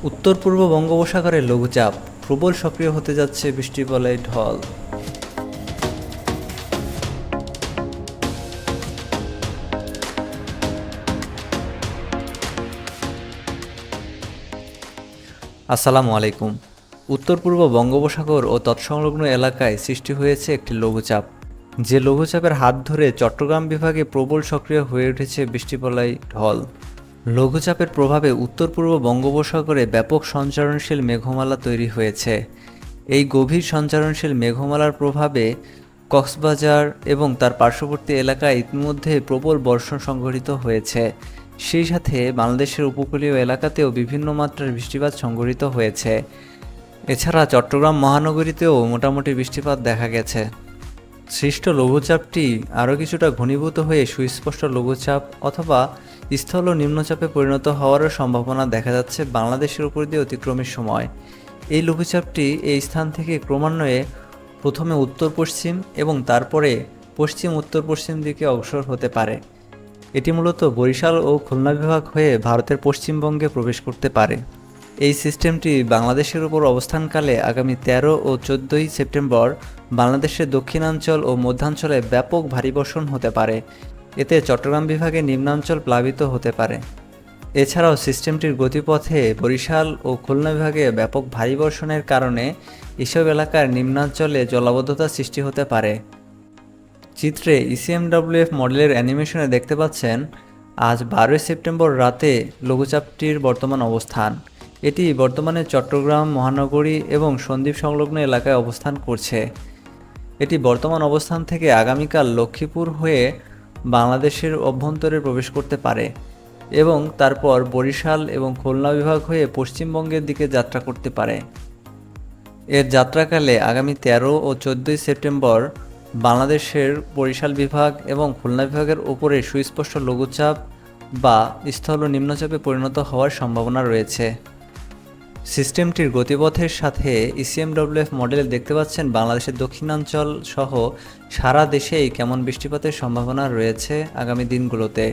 উত্তর পূর্ব বঙ্গোপসাগরে লঘুচাপ প্রবল সক্রিয় হতে যাচ্ছে বৃষ্টিবলয় ঢল। আসসালামু আলাইকুম। উত্তর পূর্ব বঙ্গোপসাগর ও তৎসংলগ্ন এলাকায় সৃষ্টি হয়েছে একটি লঘুচাপ, যে লঘুচাপের হাত ধরে চট্টগ্রাম বিভাগে প্রবল সক্রিয় হয়ে উঠেছে বৃষ্টিবলয় ঢল। লঘুচাপের প্রভাবে উত্তর পূর্ব বঙ্গোপসাগরে ব্যাপক সঞ্চারণশীল মেঘমালা তৈরি হয়েছে। এই গভীর সঞ্চারণশীল মেঘমালার প্রভাবে কক্সবাজার এবং তার পার্শ্ববর্তী এলাকায় ইতিমধ্যে প্রবল বর্ষণ সংঘটিত হয়েছে। সেই সাথে বাংলাদেশের উপকূলীয় এলাকাতেও বিভিন্ন মাত্রার বৃষ্টিপাত সংঘটিত হয়েছে। এছাড়া চট্টগ্রাম মহানগরীতেও মোটামুটি বৃষ্টিপাত দেখা গেছে। সৃষ্ট লঘুচাপটি আরও কিছুটা ঘনীভূত হয়ে সুস্পষ্ট লঘুচাপ অথবা স্থল ও নিম্নচাপে পরিণত হওয়ারও সম্ভাবনা দেখা যাচ্ছে বাংলাদেশের উপর দিয়ে অতিক্রমের সময়। এই লঘুচাপটি এই স্থান থেকে ক্রমান্বয়ে প্রথমে উত্তর পশ্চিম এবং তারপরে পশ্চিম উত্তর পশ্চিম দিকে অগ্রসর হতে পারে। এটি মূলত বরিশাল ও খুলনা বিভাগ হয়ে ভারতের পশ্চিমবঙ্গে প্রবেশ করতে পারে। এই সিস্টেমটি বাংলাদেশের উপর অবস্থানকালে আগামী 13 ও 14 সেপ্টেম্বর বাংলাদেশের দক্ষিণাঞ্চল ও মধ্যাঞ্চলে ব্যাপক ভারী বর্ষণ হতে পারে। এতে চট্টগ্রাম বিভাগের নিম্নাঞ্চল প্লাবিত হতে পারে। এছাড়াও সিস্টেমটির গতিপথে বরিশাল ও খুলনা বিভাগে ব্যাপক ভারী বর্ষণের কারণে এসব এলাকার নিম্নাঞ্চলে জলাবদ্ধতা সৃষ্টি হতে পারে। চিত্রে ইসিএমডব্লিউএফ মডেলের অ্যানিমেশনে দেখতে পাচ্ছেন আজ 12 সেপ্টেম্বর রাতে লঘুচাপটির বর্তমান অবস্থান। এটি বর্তমানে চট্টগ্রাম মহানগরী এবং সন্দ্বীপ সংলগ্ন এলাকায় অবস্থান করছে। এটি বর্তমান অবস্থান থেকে আগামীকাল লক্ষ্মীপুর হয়ে বাংলাদেশের অভ্যন্তরে প্রবেশ করতে পারে এবং তারপর বরিশাল এবং খুলনা বিভাগ হয়ে পশ্চিমবঙ্গের দিকে যাত্রা করতে পারে। এর যাত্রাকালে আগামী 13 ও 14 সেপ্টেম্বর বাংলাদেশের বরিশাল বিভাগ এবং খুলনা বিভাগের উপরে সুস্পষ্ট লঘুচাপ বা স্থল ও নিম্নচাপে পরিণত হওয়ার সম্ভাবনা রয়েছে। সিস্টেমটির গতিপথের সাথে ইসিএমডব্লিউএফ মডেলে দেখতে পাচ্ছেন বাংলাদেশের দক্ষিণাঞ্চল সহ সারা দেশেই কেমন বৃষ্টিপাতের সম্ভাবনা রয়েছে আগামী দিনগুলোতে।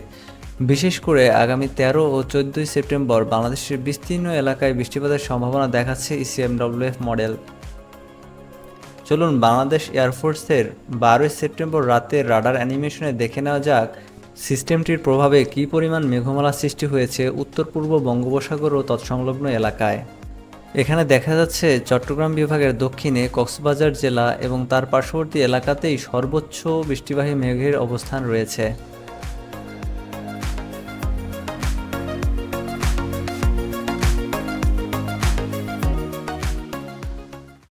বিশেষ করে আগামী 13 ও 14 সেপ্টেম্বর বাংলাদেশের বিস্তীর্ণ এলাকায় বৃষ্টিপাতের সম্ভাবনা দেখাচ্ছে ইসিএমডব্লিউএফ মডেল। চলুন বাংলাদেশ এয়ারফোর্সের 12 সেপ্টেম্বর রাতের রাডার অ্যানিমেশনে দেখে নেওয়া যাক সিস্টেমটির প্রভাবে কী পরিমাণ মেঘমালা সৃষ্টি হয়েছে উত্তর পূর্ব বঙ্গোপসাগর ও তৎসংলগ্ন এলাকায়। এখানে দেখা যাচ্ছে চট্টগ্রাম বিভাগের দক্ষিণে কক্সবাজার জেলা এবং তার পার্শ্ববর্তী এলাকাতেই সর্বোচ্চ বৃষ্টিবাহী মেঘের অবস্থান রয়েছে।